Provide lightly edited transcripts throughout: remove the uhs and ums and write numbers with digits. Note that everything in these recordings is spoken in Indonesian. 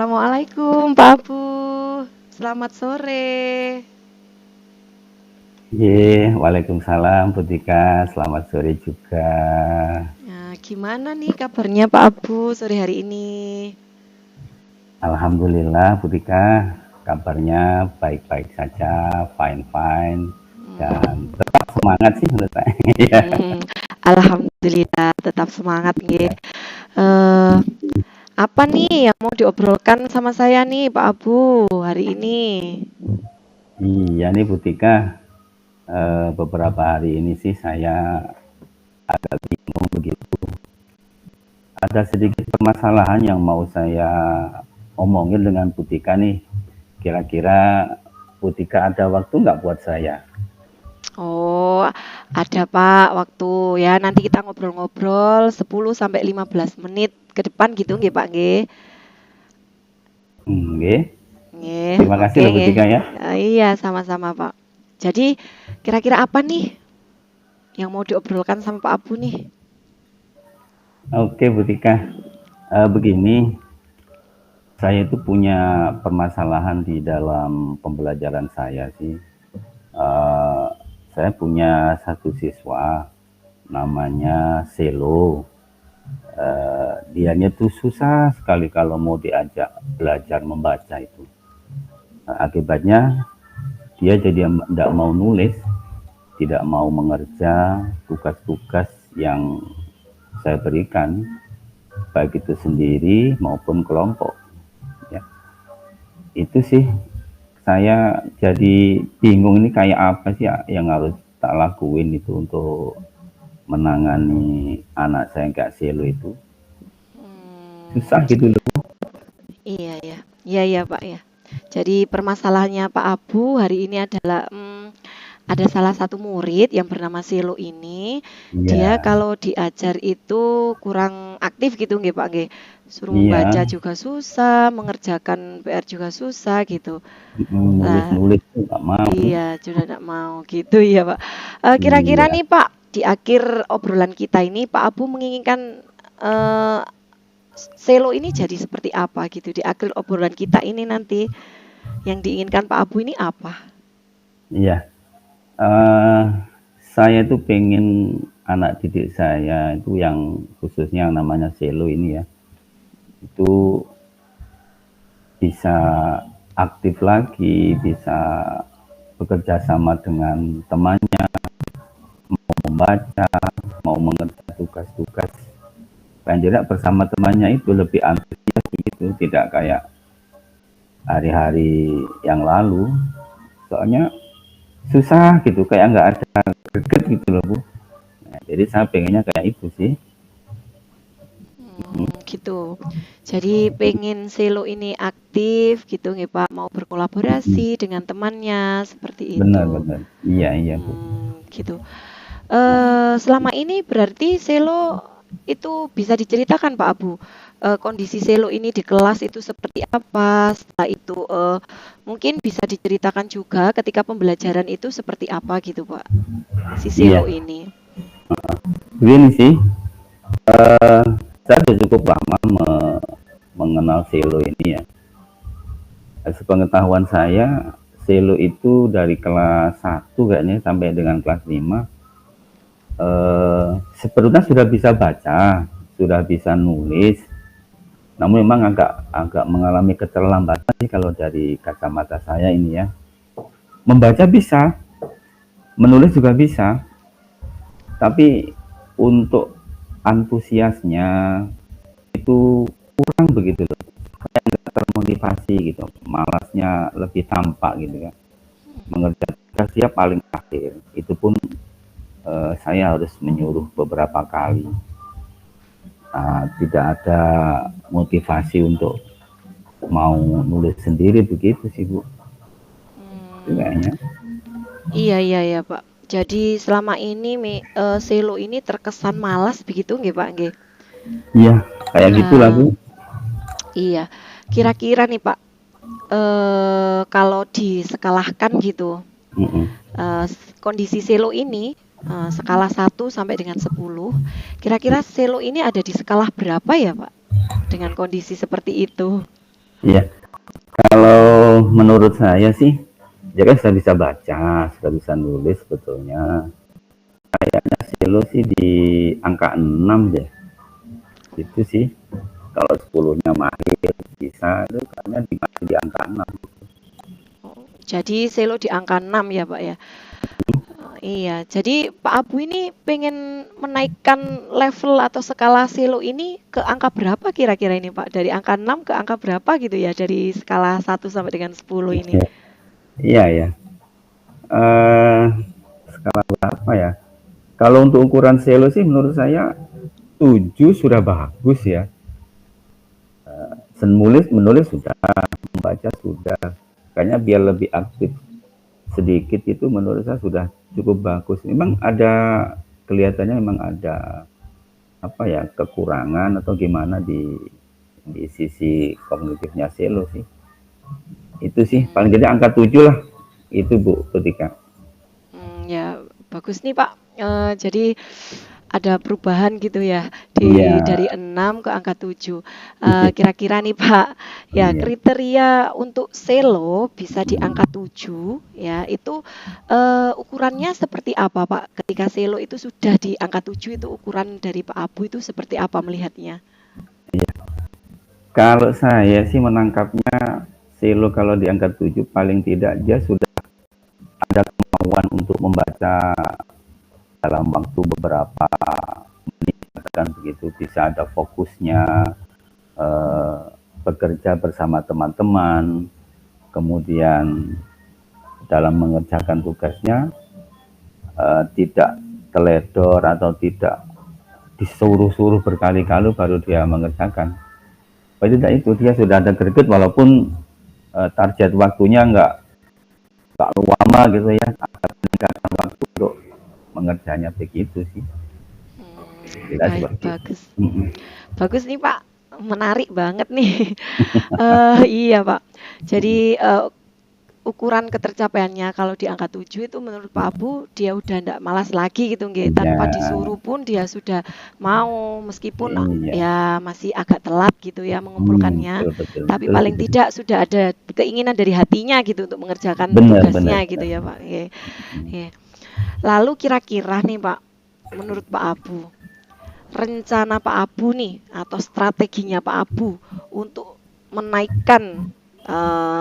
Assalamualaikum Pak Abu. Selamat sore. Waalaikumsalam Bu Tika, selamat sore juga. Nah, gimana nih kabarnya Pak Abu sore hari ini? Alhamdulillah Bu Tika, kabarnya baik-baik saja, fine-fine, dan tetap semangat sih menurut saya. Iya. Hmm, Alhamdulillah tetap semangat nggih. Ya. Eh, apa nih yang mau diobrolkan sama saya nih Pak Abu hari ini? Iya nih Bu Tika, beberapa hari ini sih saya agak bingung begitu. Ada sedikit permasalahan yang mau saya omongin dengan Bu Tika nih. Kira-kira Bu Tika ada waktu nggak buat saya? Oh, ada Pak waktu ya nanti kita ngobrol-ngobrol 10 sampai 15 menit ke depan gitu nggih Pak nggih. Nggih. Nggih, Terima kasih oke loh Bu nggih. Tika ya. Iya, sama-sama, Pak. Jadi, kira-kira apa nih yang mau diobrolkan sama Pak Abu nih? Oke Bu Tika, begini, saya itu punya permasalahan di dalam pembelajaran saya sih. Eh, saya punya satu siswa namanya Selo. Dianya tuh susah sekali kalau mau diajak belajar membaca itu. Akibatnya dia jadi tidak mau nulis, tidak mau mengerja tugas-tugas yang saya berikan, baik itu sendiri maupun kelompok. Ya, itu sih saya jadi bingung ini kayak apa sih yang harus tak lakuin itu untuk menangani anak saya yang kayak Selo itu. Hmm, Susah gitu loh. iya ya. Iya ya, Pak ya. Jadi permasalahannya Pak Abu hari ini adalah ada salah satu murid yang bernama Selo ini, dia Iya, kalau diajar itu kurang aktif gitu nggih Pak nggih. Suruh membaca iya, juga susah, mengerjakan PR juga susah gitu. Lah, nulis-nulis tuh nggak mau. iya, sudah tidak mau gitu ya, Pak. Kira-kira Iya, nih, Pak, di akhir obrolan kita ini, Pak Abu menginginkan eh, Selo ini jadi seperti apa gitu di akhir obrolan kita ini nanti yang diinginkan Pak Abu ini apa? iya. Eh, saya tuh pengen anak didik saya itu yang khususnya yang namanya Selo ini ya, itu bisa aktif lagi, bisa bekerja sama dengan temannya, mau membaca, mau mengerjakan tugas-tugas. Paling tidak bersama temannya itu lebih antusias begitu, tidak kayak hari-hari yang lalu. Soalnya susah gitu, kayak nggak ada greget gitu loh Bu. Nah, jadi saya pengennya kayak itu sih. Gitu. Jadi pengen Selo ini aktif gitu nggih Pak, mau berkolaborasi dengan temannya seperti itu. Benar-benar. Iya, iya Bu. Gitu. Selama ini berarti Selo itu bisa diceritakan Pak Abu, kondisi Selo ini di kelas itu seperti apa? Setelah itu, mungkin bisa diceritakan juga ketika pembelajaran itu seperti apa gitu Pak, si Selo Iya, ini? begini sih. Saya sudah cukup lama mengenal Selo ini ya. Sepengetahuan saya, Selo itu dari kelas 1 kayaknya sampai dengan kelas 5 sebetulnya sudah bisa baca, sudah bisa nulis, namun memang agak agak mengalami keterlambatan sih kalau dari kacamata saya ini ya. Membaca bisa, menulis juga bisa, tapi untuk antusiasnya itu kurang begitu loh. Kayak nggak termotivasi gitu, malasnya lebih tampak gitu kan. Mengerjakan tugas dia paling akhir, itu pun saya harus menyuruh beberapa kali. Tidak ada motivasi untuk mau nulis sendiri begitu sih Bu, Mmm, kayaknya. iya iya ya Pak. Jadi selama ini Selo ini terkesan malas begitu nggih Pak nggih? Iya, kayak gitulah Nah, Bu. iya. Kira-kira nih Pak, kalau disekalahkan gitu, Mm-mm. kondisi Selo ini, skala 1 sampai dengan 10, kira-kira Selo ini ada di skala berapa ya, Pak? Dengan kondisi seperti itu? Iya, kalau menurut saya sih, dia kan sudah bisa baca, sudah bisa nulis sebetulnya. Kayaknya Selo sih di angka 6 deh. Itu sih. Kalau 10-nya mahir bisa, itu kayaknya di angka 6. Oh, jadi selo di angka 6 ya, Pak ya? Iya, jadi Pak Abu ini pengen menaikkan level atau skala selo ini ke angka berapa kira-kira ini, Pak? Dari angka 6 ke angka berapa gitu ya? Dari skala 1 sampai dengan 10 ini. Iya, iya ya. Eh, skala berapa ya? Kalau untuk ukuran Selo sih menurut saya 7 sudah bagus ya. Menulis sudah, membaca sudah. Kayaknya biar lebih aktif sedikit itu menurut saya sudah cukup bagus. Memang ada kelihatannya memang ada apa ya kekurangan atau gimana di sisi kognitifnya Selo sih. Itu sih paling Hmm, jadi angka 7 lah. Itu Bu ketika. ya bagus nih Pak. Jadi ada perubahan gitu ya Iya, dari 6 ke angka 7. iya, Kira-kira nih Pak, ya iya. kriteria untuk selo bisa di angka 7 ya itu ukurannya seperti apa Pak? Ketika selo itu sudah di angka 7 itu ukuran dari Pak Abu itu seperti apa melihatnya? Kalau saya sih menangkapnya Selo kalau di angka 7 paling tidak dia sudah ada kemauan untuk membaca dalam waktu beberapa menit kan begitu bisa ada fokusnya eh, bekerja bersama teman-teman kemudian dalam mengerjakan tugasnya tidak teledor atau tidak disuruh-suruh berkali-kali baru dia mengerjakan. Kalau tidak itu dia sudah ada greget walaupun target waktunya nggak lama gitu ya, akan meningkatkan waktu untuk mengerjanya begitu sih. Tidak Baik, seperti itu. bagus. Mm-mm. Bagus nih Pak, menarik banget nih. Iya Pak. Jadi ukuran ketercapaiannya kalau di angka 7 itu menurut Pak Abu dia udah ndak malas lagi gitu nggih, Iya, tanpa disuruh pun dia sudah mau meskipun iya. ya masih agak telat gitu ya mengumpulkannya, Betul, betul, tapi betul, paling betul. tidak sudah ada keinginan dari hatinya gitu untuk mengerjakan Benar, benar, tugasnya gitu benar. ya Pak. Nggih, nggih. Lalu kira-kira nih Pak, menurut Pak Abu, rencana Pak Abu nih atau strateginya Pak Abu untuk menaikkan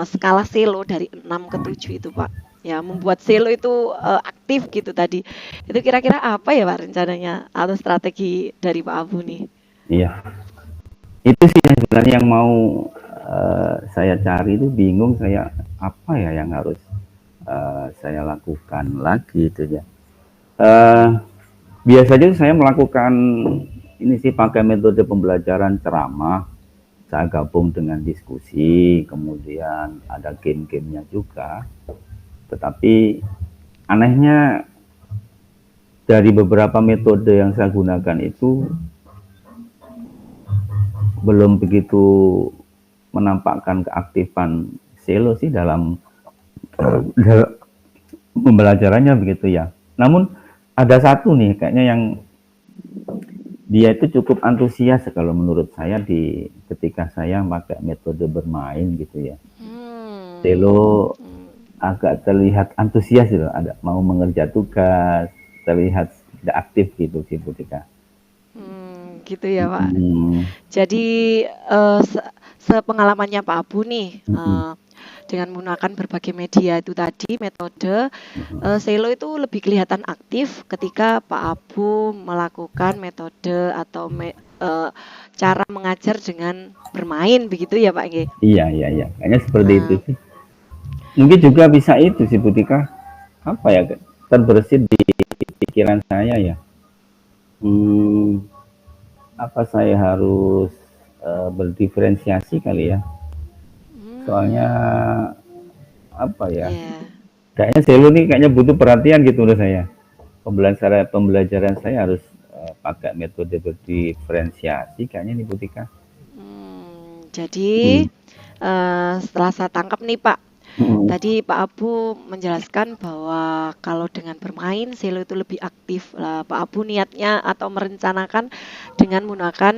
skala selo dari 6 ke 7 itu Pak. Ya, membuat selo itu aktif gitu tadi. Itu kira-kira apa ya Pak rencananya atau strategi dari Pak Abu nih? Iya, itu sih yang sebenarnya yang mau saya cari itu bingung saya apa ya yang harus saya lakukan lagi itu ya. Eh, Biasanya saya melakukan ini sih pakai metode pembelajaran ceramah. Saya gabung dengan diskusi, kemudian ada game-gamenya juga. Tetapi anehnya dari beberapa metode yang saya gunakan itu belum begitu menampakkan keaktifan Selo sih dalam pembelajarannya begitu ya. Namun ada satu nih kayaknya yang dia itu cukup antusias kalau menurut saya di ketika saya pakai metode bermain gitu ya. Hmm. Selo Hmm. agak terlihat antusias gitu, ada mau mengerja tugas, terlihat tidak aktif gitu sih Butika. Gitu ya Pak. Hmm, Jadi sepengalamannya Pak Abu nih hmm, dengan menggunakan berbagai media itu tadi metode Selo itu lebih kelihatan aktif ketika Pak Abu melakukan metode atau cara mengajar dengan bermain begitu ya Pak Nge? iya iya iya, kayaknya seperti itu Nah, sih. Mungkin juga bisa itu sih Butika, apa ya terbersit di pikiran saya ya. Hmm, apa saya harus berdiferensiasi kali ya? Soalnya hmm, apa ya? ya. Kayaknya Selo nih kayaknya butuh perhatian gitu menurut saya. Pembelajaran saya harus pakai metode berdiferensiasi kayaknya nih Butika. Jadi Hmm. setelah saya tangkap nih Pak. Mm-mm. Tadi Pak Abu menjelaskan bahwa kalau dengan bermain selo itu lebih aktif. Lah, Pak Abu niatnya atau merencanakan dengan menggunakan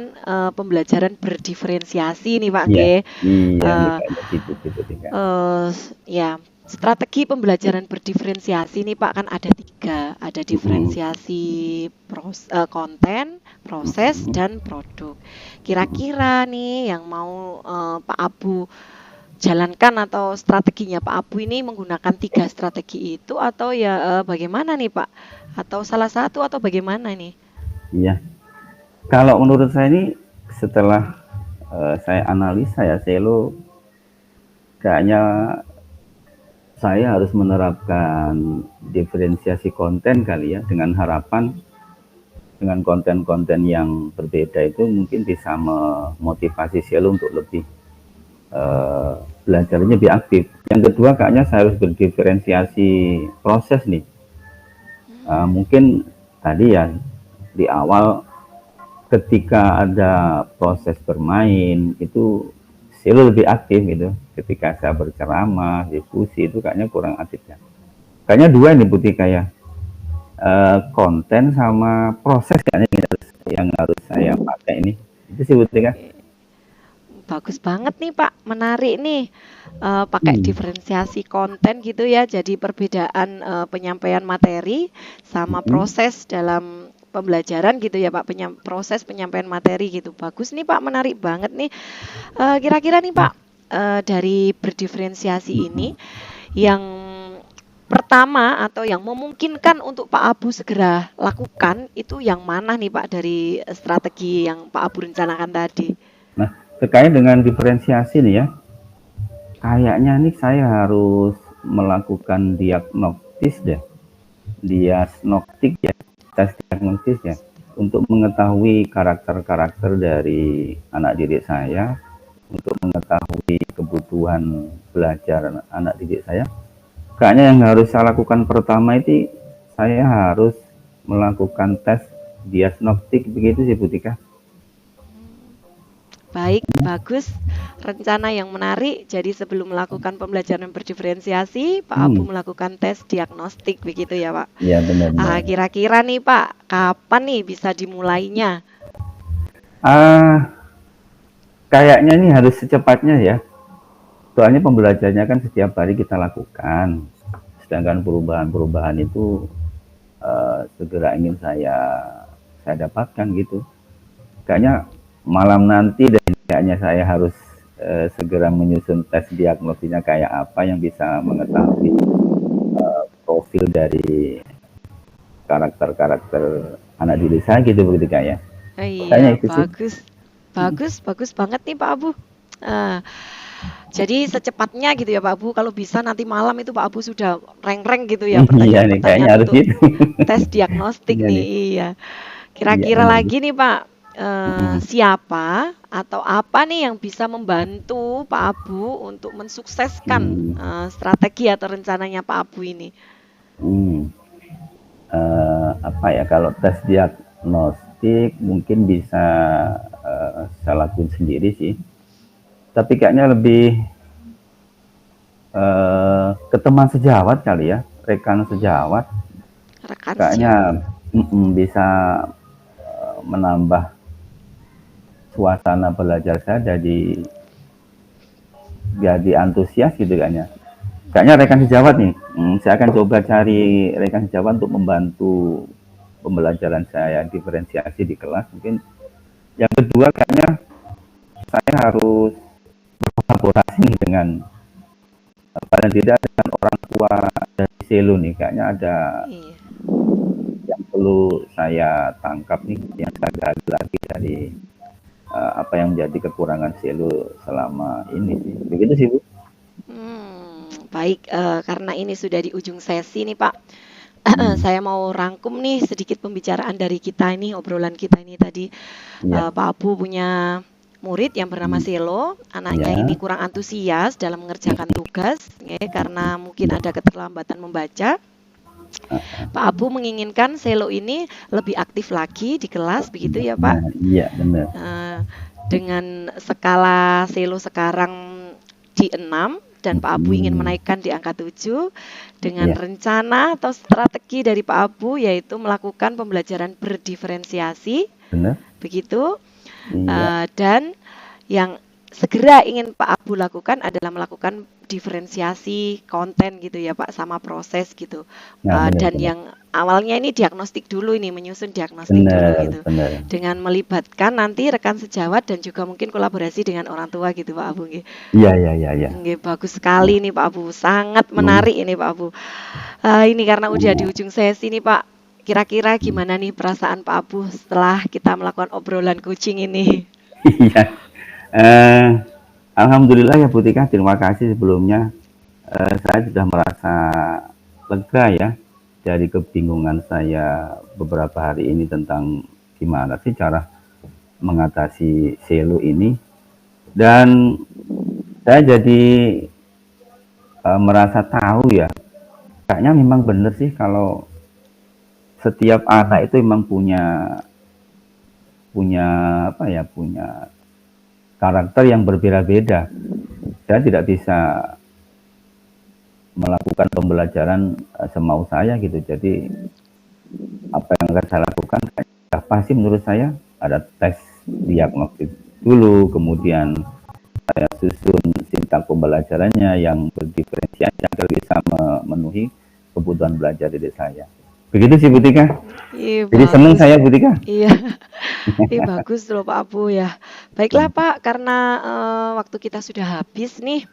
pembelajaran berdiferensiasi nih Pak Iya, nggih. iya, Eh, kayak gitu gitu Tika. eh, ya, strategi pembelajaran berdiferensiasi nih Pak kan ada tiga, ada Mm-mm. diferensiasi konten, proses, Mm-mm. dan produk. Mm-mm. Kira-kira nih yang mau Pak Abu jalankan atau strateginya Pak Abu ini menggunakan tiga strategi itu atau ya bagaimana nih Pak? Atau salah satu atau bagaimana nih? Iya, kalau menurut saya ini setelah saya analisa ya Selo, kayaknya saya harus menerapkan diferensiasi konten kali ya, dengan harapan dengan konten-konten yang berbeda itu mungkin bisa memotivasi Selo untuk lebih eh, belajarnya lebih aktif. Yang kedua kayaknya saya harus berdiferensiasi proses nih. Hmm, Mungkin tadi ya di awal ketika ada proses bermain itu saya lebih aktif gitu. Ketika saya berceramah, diskusi itu kayaknya kurang aktif ya. Kayaknya dua ini putih kayak konten sama proses kayaknya yang harus saya pakai ini. Itu sih putih kan. oke. Bagus banget nih Pak, menarik nih. Pakai Hmm. diferensiasi konten gitu ya, jadi perbedaan penyampaian materi sama Hmm. proses dalam pembelajaran gitu ya Pak, proses penyampaian materi gitu. Bagus nih Pak, menarik banget nih. Kira-kira nih Pak, dari berdiferensiasi ini yang pertama atau yang memungkinkan untuk Pak Abu segera lakukan itu yang mana nih Pak dari strategi yang Pak Abu rencanakan tadi? Nah, terkait dengan diferensiasi nih ya, kayaknya nih saya harus melakukan diagnostis deh, diagnostik ya, tes diagnostis ya, untuk mengetahui karakter-karakter dari anak didik saya, untuk mengetahui kebutuhan belajar anak didik saya. Kayaknya yang harus saya lakukan pertama itu saya harus melakukan tes diagnostik begitu sih Butika. Baik, bagus. Rencana yang menarik. Jadi sebelum melakukan pembelajaran berdiferensiasi, Pak Abu Hmm, melakukan tes diagnostik begitu ya, Pak. ya benar-benar. Kira-kira nih, Pak, kapan nih bisa dimulainya? Ah, kayaknya ini harus secepatnya ya. Soalnya pembelajarannya kan setiap hari kita lakukan. Sedangkan perubahan-perubahan itu segera ingin saya dapatkan gitu. Kayaknya malam nanti dan kayaknya saya harus segera menyusun tes diagnosisnya kayak apa yang bisa mengetahui profil dari karakter-karakter anak didik saya gitu begitu kayak. Kayaknya Iya, itu sih. bagus. Bagus, bagus banget nih Pak Abu. Eh, jadi secepatnya gitu ya Pak Abu, kalau bisa nanti malam itu Pak Abu sudah reng-reng gitu ya Iya nih, kayaknya pertanyaan-pertanyaan harus untuk gitu. tes diagnostik Iya nih. nih, Iya. iya Kira-kira benar. lagi nih Pak, Mm-mm. siapa atau apa nih yang bisa membantu Pak Abu untuk mensukseskan Hmm. strategi atau rencananya Pak Abu ini? Hmm. Apa ya, kalau tes diagnostik mungkin bisa saya lakuin sendiri sih. Tapi kayaknya lebih ke teman sejawat kali ya, rekan Hmm, sejawat. rekan sejawat. Kayaknya bisa menambah suasana belajar saya jadi antusias gitu kayaknya. Kayaknya rekan Hmm, sejawat nih, saya akan coba cari rekan sejawat untuk membantu pembelajaran saya diferensiasi di kelas. Mungkin yang kedua kayaknya saya harus kolaborasi nih dengan paling tidak dengan orang tua dari Selo nih. Kayaknya ada iya. yang perlu saya tangkap nih, yang saya gali lagi dari apa yang menjadi kekurangan Selo selama ini sih. Begitu sih Bu. Baik, karena ini sudah di ujung sesi nih Pak. Hmm, Saya mau rangkum nih sedikit pembicaraan dari kita ini, obrolan kita ini tadi. iya. Pak Abu punya murid yang bernama Hmm, Selo, anaknya ini iya. kurang antusias dalam mengerjakan tugas, ya, karena mungkin Iya. ada keterlambatan membaca. Pak Abu menginginkan Selo ini lebih aktif lagi di kelas, begitu ya Pak? Nah, iya benar. Eh, dengan skala Selo sekarang di 6, dan Pak Abu ingin Hmm, menaikkan di angka 7 dengan iya, rencana atau strategi dari Pak Abu yaitu melakukan pembelajaran berdiferensiasi, benar. begitu. Iya, Dan yang segera ingin Pak Abu lakukan adalah melakukan diferensiasi konten gitu ya Pak, sama proses gitu. nah benar Dan benar. yang awalnya ini diagnostik dulu, ini menyusun diagnostik dulu Benar, gitu. benar. Dengan melibatkan nanti rekan sejawat dan juga mungkin kolaborasi dengan orang tua gitu Pak Abu nggih. Iya, iya, iya, iya. Nggih, bagus Nah, sekali nih Pak Abu, sangat hmm, menarik ini Pak Abu. Ini karena udah di nah, ujung sesi nih Pak. Kira-kira hmm. gimana nih perasaan Pak Abu setelah kita melakukan obrolan coaching ini? Iya. Eh, Alhamdulillah ya Bu Tika, terima kasih sebelumnya. Saya sudah merasa lega ya dari kebingungan saya beberapa hari ini tentang gimana sih cara mengatasi selo ini. Dan saya jadi merasa tahu ya, kayaknya memang benar sih kalau setiap anak itu memang punya punya apa ya, punya karakter yang berbeda-beda. Saya tidak bisa melakukan pembelajaran semau saya gitu. Jadi apa yang akan saya lakukan pasti menurut saya ada tes diagnostik dulu, kemudian saya susun sintak pembelajarannya yang berdiferensiasi agar bisa memenuhi kebutuhan belajar diri saya. Begitu sih Bu Tika. Ih, Jadi senang bagus. saya Bu Tika. Iya, bagus loh Pak Abu ya. Baiklah Pak, karena waktu kita sudah habis nih.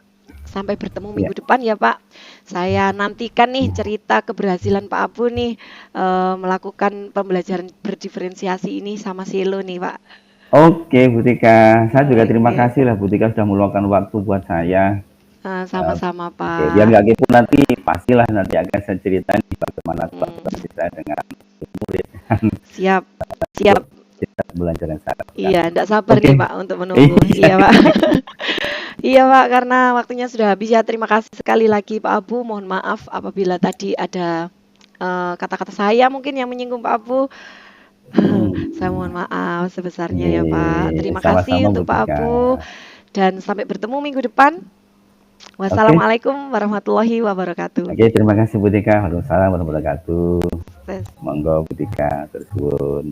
Sampai bertemu Ya. minggu depan ya Pak. Saya nantikan nih cerita keberhasilan Pak Abu nih melakukan pembelajaran berdiferensiasi ini sama Silo nih Pak. Oke Bu Tika, saya juga terima Oke, kasih lah Bu Tika sudah meluangkan waktu buat saya. Eh, sama-sama Oke, biar Pak. nggak kepo nanti pastilah nanti akan saya ceritain bagaimana Hmm, kolaborasi saya dengan murid siap, untuk siap. kita belajar yang saya lakukan. Iya, enggak sabar Oke, nih Pak untuk menunggu. iya, Iya Pak. Iya Pak, karena waktunya sudah habis ya. Terima kasih sekali lagi Pak Abu. Mohon maaf apabila tadi ada kata-kata saya mungkin yang menyinggung Pak Abu. Saya mohon hmm, maaf sebesarnya ya Pak. iya, Terima kasih sama-sama Bu untuk Pak Tika. Abu dan sampai bertemu minggu depan. Oke, Wassalamualaikum warahmatullahi wabarakatuh. oke, terima kasih Bu Tika. Waalaikumsalam warahmatullahi wabarakatuh. Tes. Monggo Bu Tika, terus suwun.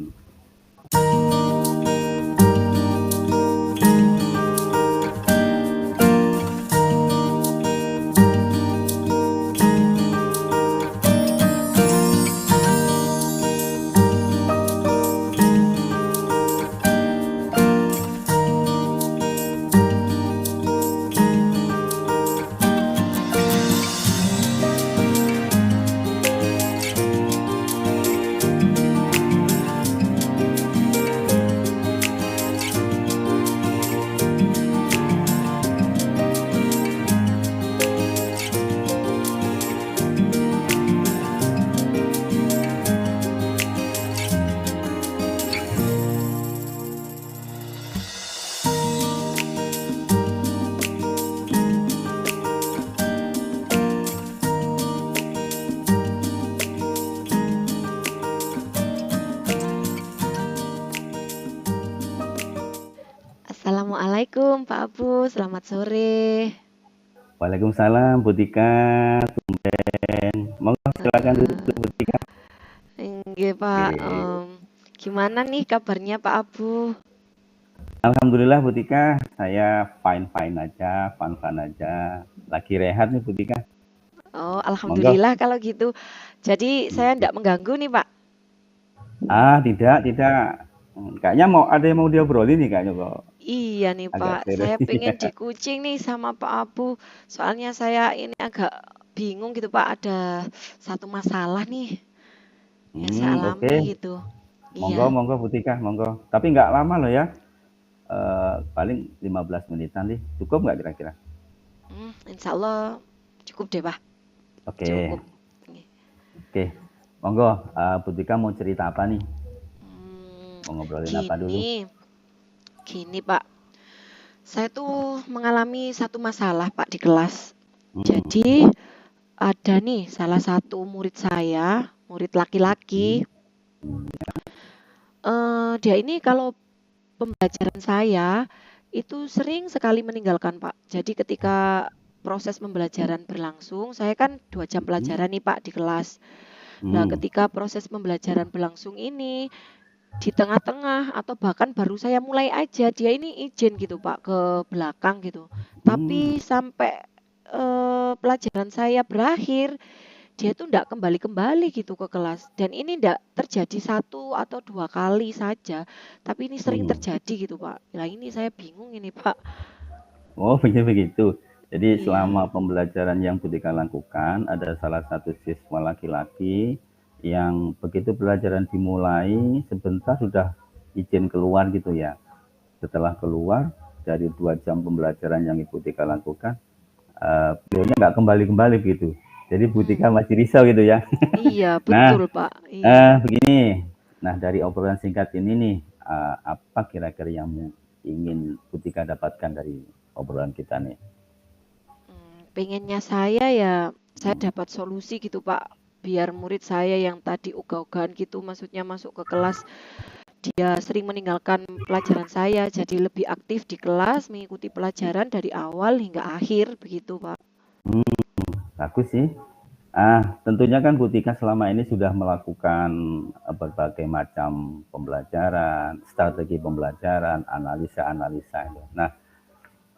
Assalamualaikum Pak Abu, selamat sore. Waalaikumsalam Bu Tika. Tumben. Monggo silakan duduk Bu Tika. Enggak Pak, Oke. gimana nih kabarnya Pak Abu? Alhamdulillah Bu Tika, saya fine-fine aja, fun-fun aja. Lagi rehat nih Bu Tika. Oh, Monggo. alhamdulillah kalau gitu. Jadi saya Oke. enggak mengganggu nih Pak. Tidak, tidak. Kayaknya mau ada yang mau diobrolin nih kayaknya kok. Iya nih Agak Pak, serius. saya pengen di kucing nih sama Pak Abu. Soalnya saya ini agak bingung gitu Pak, ada satu masalah nih yang saya Oke. alami gitu. Monggo, Iya, monggo Bu Tika, monggo. Tapi nggak lama loh ya. Paling 15 menitan nih. Cukup nggak kira-kira? insya Allah cukup deh Pak, Oke, cukup. oke. Monggo, Bu Tika mau cerita apa nih? Hmm, Mau ngobrolin apa dulu? gini, gini Pak, saya tuh mengalami satu masalah Pak di kelas. Hmm, Jadi ada nih salah satu murid saya, murid laki-laki. Dia ini kalau pembelajaran saya itu sering sekali meninggalkan Pak. Jadi ketika proses pembelajaran berlangsung, saya kan 2 jam Hmm. pelajaran nih Pak di kelas. Nah, Hmm. ketika proses pembelajaran berlangsung ini di tengah-tengah atau bahkan baru saya mulai aja, dia ini izin gitu Pak ke belakang gitu. Hmm. Tapi sampai pelajaran saya berakhir, dia tuh nggak kembali-kembali gitu ke kelas. Dan ini nggak terjadi 1 atau 2 kali saja, tapi ini sering Hmm. terjadi gitu Pak. Nah ini saya bingung ini Pak. Oh, begitu. Jadi Iya. selama pembelajaran yang Budika lakukan, ada salah satu siswa laki-laki yang begitu pelajaran dimulai, sebentar sudah izin keluar gitu ya. Setelah keluar dari 2 jam pembelajaran yang Ibu Tika lakukan, beliaunya nggak kembali-kembali gitu. Jadi Bu Hmm. Tika masih risau gitu ya. Iya, betul Nah, Pak. Iya. begini. Nah, dari obrolan singkat ini nih, apa kira-kira yang ingin Bu Tika dapatkan dari obrolan kita nih? Pengennya saya ya saya dapat solusi gitu Pak. Biar murid saya yang tadi ogah-ogahan gitu, maksudnya masuk ke kelas, dia sering meninggalkan pelajaran saya, jadi lebih aktif di kelas, mengikuti pelajaran dari awal hingga akhir, begitu Pak. Hmm, bagus sih. Tentunya kan Bu Tika selama ini sudah melakukan berbagai macam pembelajaran, strategi pembelajaran, analisa-analisa. Nah,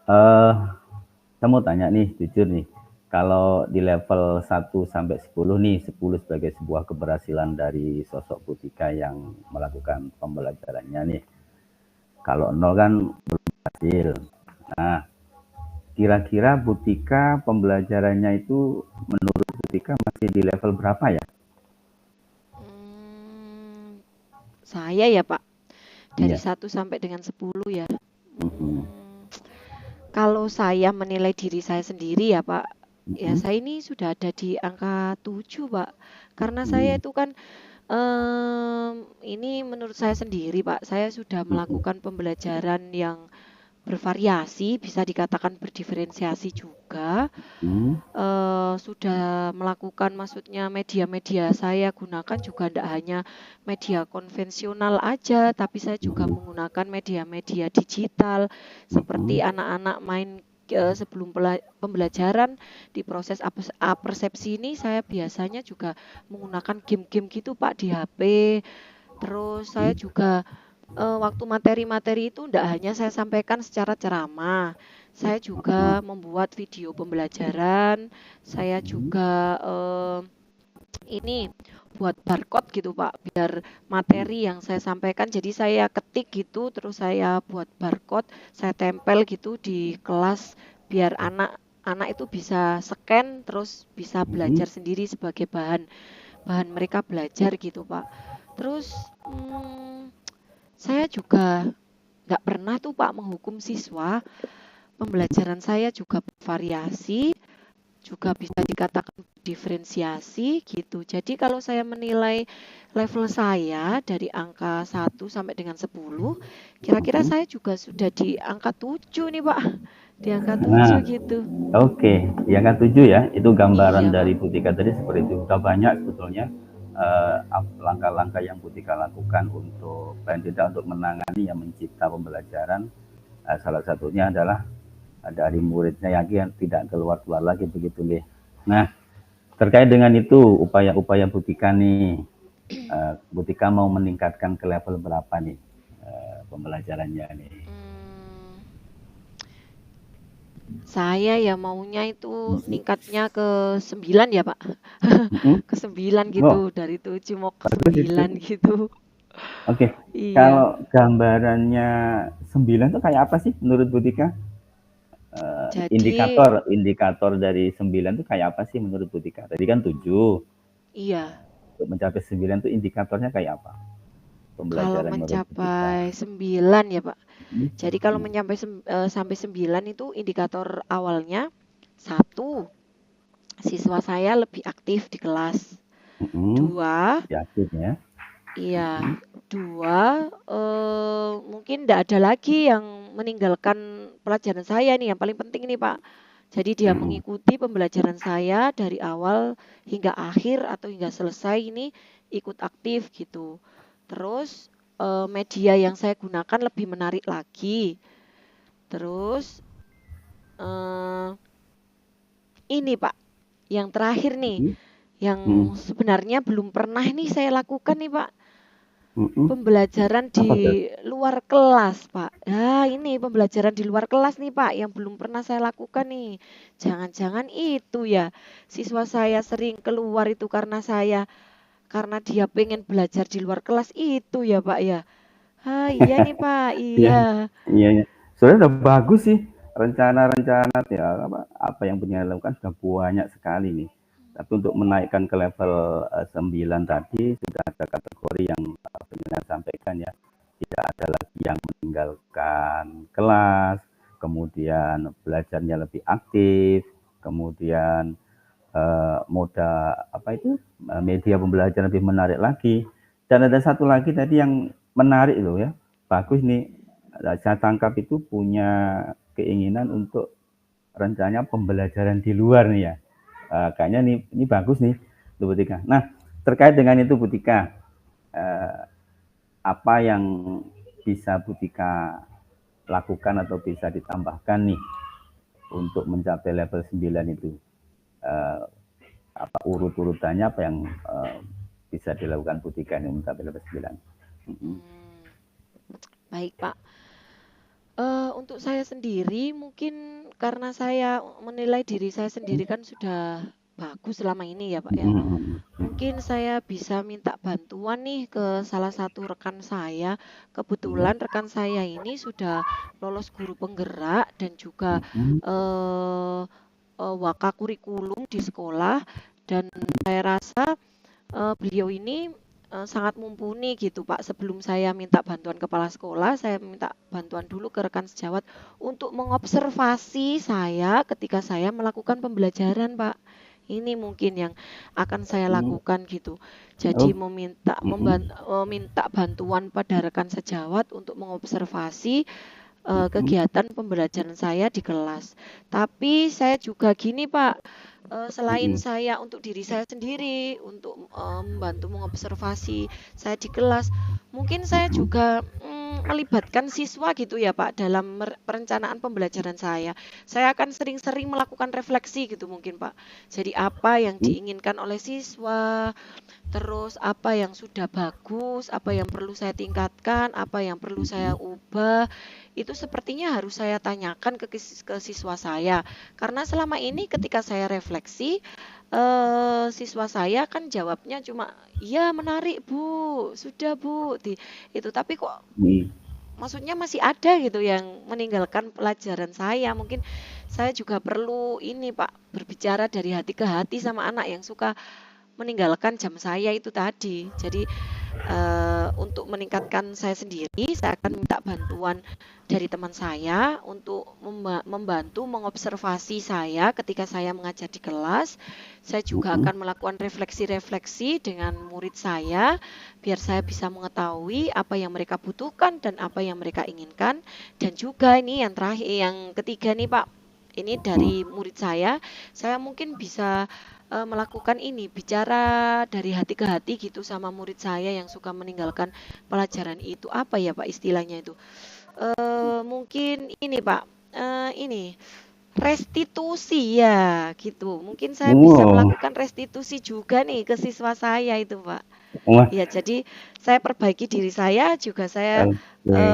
eh, saya mau tanya nih, jujur nih, kalau di level 1 sampai 10 nih, 10 sebagai sebuah keberhasilan dari sosok Bu Tika yang melakukan pembelajarannya nih. Kalau 0 kan belum berhasil. Nah, kira-kira Bu Tika pembelajarannya itu menurut Bu Tika masih di level berapa ya? Hmm, saya ya Pak, dari Iya. 1 sampai dengan 10 ya. Mhm. Hmm, Kalau saya menilai diri saya sendiri ya Pak, ya Mhm. saya ini sudah ada di angka 7 Pak. Karena saya Mhm. itu kan ini menurut saya sendiri Pak, saya sudah Mhm. melakukan pembelajaran yang bervariasi, bisa dikatakan berdiferensiasi juga. Mhm. Sudah melakukan, maksudnya media-media saya gunakan juga tidak hanya media konvensional aja, tapi saya juga Mhm. menggunakan media-media digital seperti Mhm. anak-anak main sebelum pembelajaran di proses apersepsi ini saya biasanya juga menggunakan game-game gitu Pak di HP. Terus saya Mhm. juga waktu materi-materi itu tidak hanya saya sampaikan secara ceramah, saya juga membuat video pembelajaran, saya Mhm. juga ini buat barcode gitu Pak, biar materi yang saya sampaikan jadi saya ketik gitu, terus saya buat barcode, saya tempel gitu di kelas biar anak-anak itu bisa scan terus bisa Mhm. belajar sendiri sebagai bahan bahan mereka belajar gitu Pak. Terus saya juga nggak pernah tuh Pak menghukum siswa. Pembelajaran saya juga bervariasi, juga bisa dikatakan diferensiasi gitu. Jadi kalau saya menilai level saya dari angka 1 sampai dengan 10, kira-kira Mhm. saya juga sudah di angka 7 nih Pak. Di angka Nah, 7 gitu. oke, yang kan 7 ya, itu gambaran Iya dari Pak. Bu Tika tadi seperti itu. Sudah banyak sebetulnya langkah-langkah yang Bu Tika lakukan untuk paling tidak untuk menangani yang mencipta pembelajaran. Salah satunya adalah dari muridnya yang tidak keluar-keluar lagi begitu nih. Nah, terkait dengan itu upaya-upaya Bu Tika nih, Bu Tika mau meningkatkan ke level berapa nih pembelajarannya nih? Hmm, saya ya maunya itu ningkatnya ke 9 ya Pak. Mhm. Ke 9 gitu, Oh, dari 7 mau ke bagus itu. 9 gitu. Oke, Iya. kalau gambarannya 9 itu kayak apa sih menurut Bu Tika? Jadi Indikator dari 9 itu kayak apa sih menurut Bu Tika? Tadi kan 7. iya, Untuk mencapai 9 itu indikatornya kayak apa? kalau Pembelajaran menurut Bu Tika. mencapai 9 ya Pak. Mhm. Jadi kalau sampai 9 itu indikator awalnya, satu, siswa saya lebih aktif di kelas. Mhm. Dua, Yakin ya. iya, dua, mungkin tidak ada lagi yang meninggalkan pelajaran saya nih, yang paling penting nih Pak. Jadi dia Mhm. mengikuti pembelajaran saya dari awal hingga akhir atau hingga selesai ini ikut aktif gitu. Terus media yang saya gunakan lebih menarik lagi. Terus eh, ini Pak, yang terakhir nih, Mm-mm. yang Mm-mm. sebenarnya belum pernah nih saya lakukan nih Pak. Mm-mm. Pembelajaran Apa tuh? di luar kelas, Pak. Ya, ini pembelajaran di luar kelas nih, Pak, yang belum pernah saya lakukan nih. Jangan-jangan itu ya, siswa saya sering keluar itu karena dia pengen belajar di luar kelas itu ya, Pak ya. Ah, iya nih, Pak. Iya, Iya. iya, iya. Sebenarnya udah bagus sih rencana-rencana ya apa yang punya dilakukan sudah banyak sekali nih. Tapi untuk menaikkan ke level 9 tadi sudah ada kategori yang penjenengan sampaikan ya. Tidak ada lagi yang meninggalkan kelas, kemudian belajarnya lebih aktif, kemudian moda apa itu media pembelajaran lebih menarik lagi. Dan ada satu lagi tadi yang menarik loh ya, bagus nih. Saya tangkap itu punya keinginan untuk rencana pembelajaran di luar nih ya. Kayaknya ini bagus nih, Bu Tika. Nah, terkait dengan itu Bu Tika, eh, apa yang bisa Bu Tika lakukan atau bisa ditambahkan nih untuk mencapai level 9 itu? Eh, apa urut-urutannya apa yang bisa dilakukan Bu Tika ini mencapai level 9? Hmm, baik, Pak. Untuk saya sendiri mungkin karena saya menilai diri saya sendiri kan sudah bagus selama ini ya, Pak ya. Mungkin saya bisa minta bantuan nih ke salah satu rekan saya. Kebetulan rekan saya ini sudah lolos guru penggerak dan juga eh, waka kurikulum di sekolah, dan saya rasa beliau ini sangat mumpuni gitu Pak. Sebelum saya minta bantuan kepala sekolah, saya minta bantuan dulu ke rekan sejawat untuk mengobservasi saya ketika saya melakukan pembelajaran Pak. Ini mungkin yang akan saya lakukan gitu. Oh, Jadi meminta bantuan pada rekan sejawat untuk mengobservasi kegiatan pembelajaran saya di kelas. Tapi saya juga gini Pak, selain saya untuk diri saya sendiri, untuk membantu mengobservasi saya di kelas, mungkin saya juga melibatkan siswa gitu ya Pak dalam perencanaan pembelajaran saya. Saya akan sering-sering melakukan refleksi gitu mungkin Pak. Jadi apa yang diinginkan oleh siswa, terus apa yang sudah bagus, apa yang perlu saya tingkatkan, apa yang perlu saya ubah, itu sepertinya harus saya tanyakan ke siswa saya. Karena selama ini ketika saya refleksi, siswa saya kan jawabnya cuma, iya menarik Bu, sudah Bu, itu. Tapi kok maksudnya masih ada gitu yang meninggalkan pelajaran saya. Mungkin saya juga perlu ini Pak, berbicara dari hati ke hati sama anak yang suka meninggalkan jam saya itu tadi. Jadi untuk meningkatkan saya sendiri, saya akan minta bantuan dari teman saya untuk membantu mengobservasi saya ketika saya mengajar di kelas. Saya juga akan melakukan refleksi-refleksi dengan murid saya, biar saya bisa mengetahui apa yang mereka butuhkan dan apa yang mereka inginkan. Dan juga ini yang terakhir, yang ketiga nih Pak, ini dari murid saya mungkin bisa melakukan ini, bicara dari hati ke hati gitu sama murid saya yang suka meninggalkan pelajaran itu. Apa ya Pak istilahnya itu? Mungkin ini Pak, ini restitusi ya gitu. Mungkin saya bisa wow, melakukan restitusi juga nih ke siswa saya itu Pak. wah, Ya, jadi saya perbaiki diri saya, juga saya oke.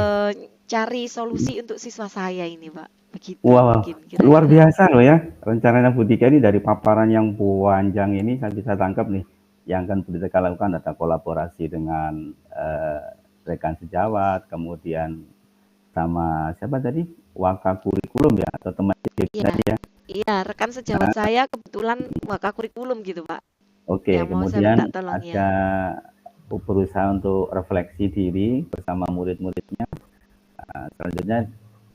cari solusi untuk siswa saya ini Pak. Begitu Wah, mungkin luar kira-kira. biasa loh ya. Rencananya Bu Tika ini dari paparan yang panjang ini saya bisa tangkap nih. Yang akan Bu Tika lakukan ada kolaborasi dengan rekan sejawat, kemudian sama siapa tadi? Waka kurikulum ya atau teman Iya. tadi ya. Iya, rekan sejawat saya kebetulan waka kurikulum gitu, Pak. Oke, Yang mau saya minta kemudian tolong ya. ada berusaha untuk refleksi diri bersama murid-muridnya. Selanjutnya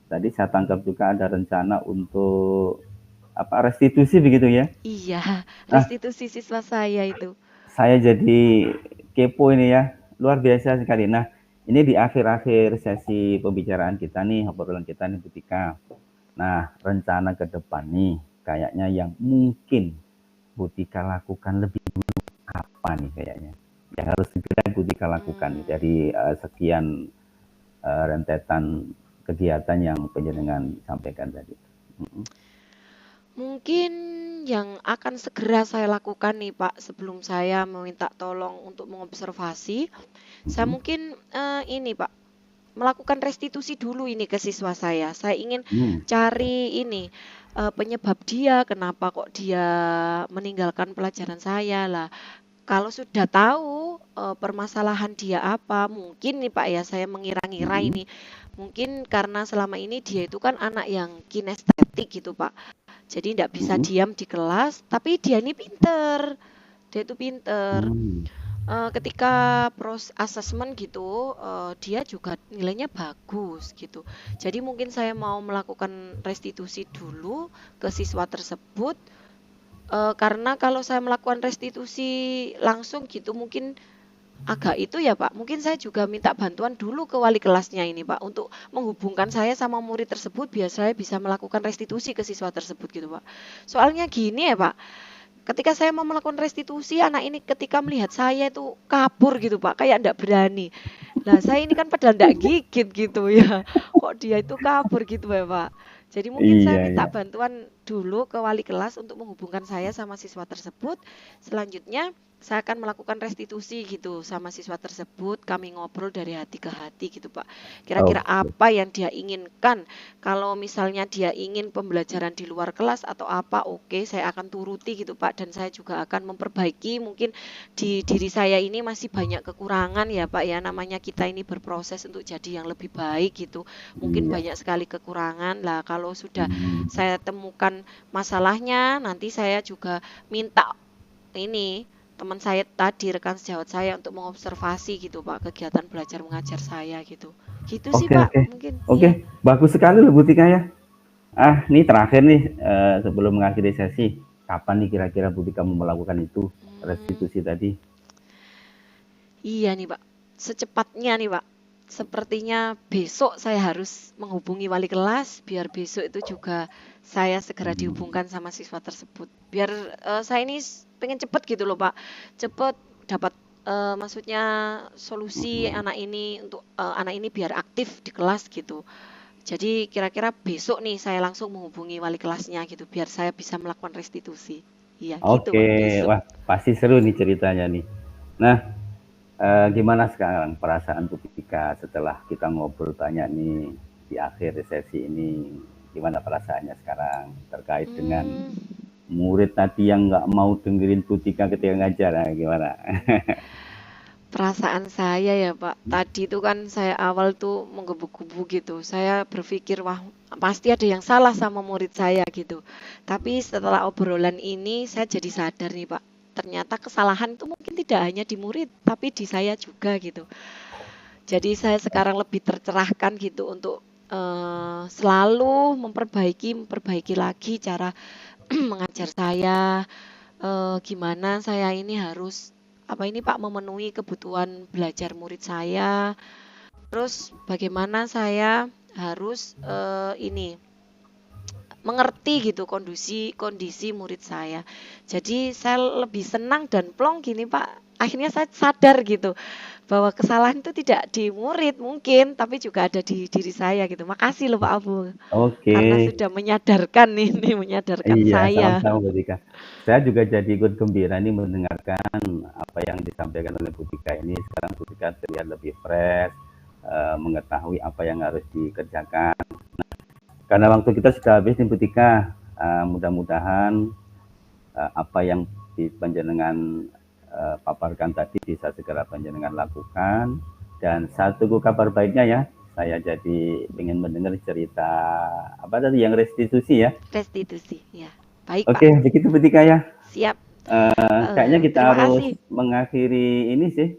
tadi saya tangkap juga ada rencana untuk apa restitusi begitu ya. Iya, Nah, restitusi siswa saya itu. saya jadi kepo ini ya, luar biasa sekali. Nah, ini di akhir-akhir sesi pembicaraan kita nih, obrolan kita nih Butika. Nah, rencana ke depan nih, kayaknya yang mungkin Butika lakukan lebih dulu apa nih kayaknya? Yang harus segera Butika lakukan nih, Hmm, dari sekian rentetan kegiatan yang penjenengan sampaikan tadi. Mungkin yang akan segera saya lakukan nih Pak, sebelum saya meminta tolong untuk mengobservasi, saya Mhm. mungkin ini Pak, melakukan restitusi dulu ini ke siswa saya. Saya ingin Hmm. cari ini penyebab dia, kenapa kok dia meninggalkan pelajaran saya lah. Kalau sudah tahu permasalahan dia apa, mungkin nih Pak ya, saya mengira-ngira Mhm. ini. Mungkin karena selama ini dia itu kan anak yang kinestetik gitu Pak. Jadi tidak bisa Mhm. diam di kelas, tapi dia ini pinter. Dia itu pinter. Hmm. Ketika asesmen gitu, dia juga nilainya bagus gitu. Jadi mungkin saya mau melakukan restitusi dulu ke siswa tersebut, karena kalau saya melakukan restitusi langsung gitu mungkin agak itu ya Pak. Mungkin saya juga minta bantuan dulu ke wali kelasnya ini Pak untuk menghubungkan saya sama murid tersebut biar saya bisa melakukan restitusi ke siswa tersebut gitu Pak. Soalnya gini ya Pak, ketika saya mau melakukan restitusi, anak ini ketika melihat saya itu kabur gitu Pak, kayak enggak berani. Lah saya ini kan padahal enggak gigit gitu ya, kok dia itu kabur gitu ya Pak. Jadi mungkin saya Iya, minta iya. bantuan dulu ke wali kelas untuk menghubungkan saya sama siswa tersebut. Selanjutnya saya akan melakukan restitusi gitu sama siswa tersebut. Kami ngobrol dari hati ke hati gitu Pak. Kira-kira Oke. apa yang dia inginkan. Kalau misalnya dia ingin pembelajaran di luar kelas atau apa, oke, saya akan turuti gitu Pak. Dan saya juga akan memperbaiki. Mungkin di diri saya ini masih banyak kekurangan ya Pak ya. Namanya kita ini berproses untuk jadi yang lebih baik gitu. Mungkin Iya. banyak sekali kekurangan. Lah kalau sudah Hmm. saya temukan masalahnya, nanti saya juga minta ini teman saya tadi, rekan sejawat saya untuk mengobservasi gitu Pak, kegiatan belajar mengajar saya gitu. Gitu sih Oke, Pak, oke. mungkin. Oke, Iya. bagus sekali loh Bu Tika ya. Ini terakhir nih, sebelum mengakhiri sesi, kapan nih kira-kira Bu Tika mau melakukan itu, Hmm, restitusi tadi? iya nih Pak. Secepatnya nih Pak. Sepertinya besok saya harus menghubungi wali kelas biar besok itu juga saya segera Hmm. dihubungkan sama siswa tersebut. Biar saya ini pengen cepet gitu loh Pak. Cepet dapat maksudnya solusi Mhm. anak ini untuk anak ini biar aktif di kelas gitu. Jadi kira-kira besok nih saya langsung menghubungi wali kelasnya gitu biar saya bisa melakukan restitusi. Iya, gitu Oke, Pak, besok. wah pasti seru nih ceritanya nih. Nah, gimana sekarang perasaan Bu Tika setelah kita ngobrol banyak nih di akhir sesi ini? Gimana perasaannya sekarang terkait dengan Hmm, murid tadi yang nggak mau dengerin Bu Tika ketika ngajar, nah, gimana? perasaan saya ya Pak, tadi itu kan saya awal tuh menggebu-gebu gitu. Saya berpikir, wah pasti ada yang salah sama murid saya gitu. Tapi setelah obrolan ini saya jadi sadar nih Pak, ternyata kesalahan itu mungkin tidak hanya di murid, tapi di saya juga gitu. Jadi saya sekarang lebih tercerahkan gitu untuk selalu memperbaiki lagi cara mengajar saya, gimana saya ini harus apa ini Pak memenuhi kebutuhan belajar murid saya. Terus bagaimana saya harus ini mengerti gitu kondisi kondisi murid saya. Jadi saya lebih senang dan plong gini Pak. Akhirnya saya sadar gitu bahwa kesalahan itu tidak di murid mungkin, tapi juga ada di diri saya gitu. Makasih loh Pak Abu Oke, karena sudah menyadarkan ini, menyadarkan iya saya. sama-sama Bu Tika. Saya juga jadi ikut gembira nih mendengarkan apa yang disampaikan oleh Bu Tika ini. Sekarang Bu Tika terlihat lebih fresh, mengetahui apa yang harus dikerjakan. Karena waktu kita sudah habis nih Bu Tika, mudah-mudahan apa yang di panjenengan paparkan tadi bisa segera panjenengan lakukan. Dan satu kabar baiknya ya, saya jadi ingin mendengar cerita apa tadi yang restitusi ya. Restitusi, ya. Baik Pak, Oke, begitu Bu Tika ya. siap. Kayaknya kita Terima harus kasih. mengakhiri ini sih.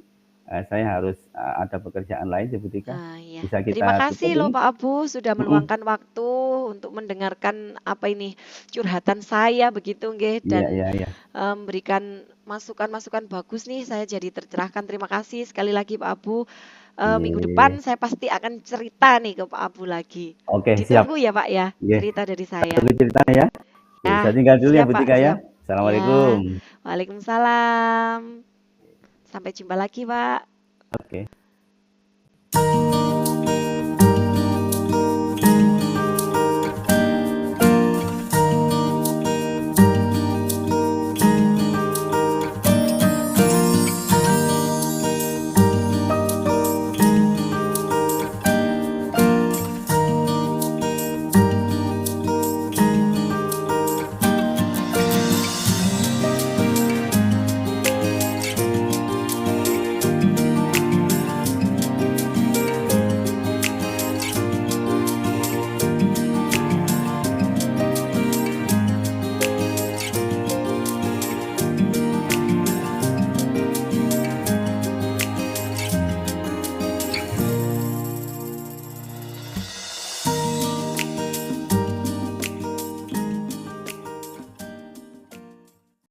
Saya harus ada pekerjaan lain sih Bu Tika. Ya. Bisa Terima kita tutup kasih loh ini? Pak Abu sudah Mm-mm. meluangkan waktu untuk mendengarkan apa ini curhatan saya begitu nggih Iya, dan iya, iya. memberikan masukan-masukan bagus nih saya jadi tercerahkan. Terima kasih sekali lagi Pak Abu. Minggu depan Iya. saya pasti akan cerita nih ke Pak Abu lagi. Oke, siap. Ditunggu ya Pak ya, Oke, cerita dari saya. tunggu ceritanya ya. Oke, Ya, saya tinggal dulu ya siap Bu Pak, Tika ya. siap. Ya, Assalamualaikum. Waalaikumsalam. Sampai jumpa lagi Pak. Oke.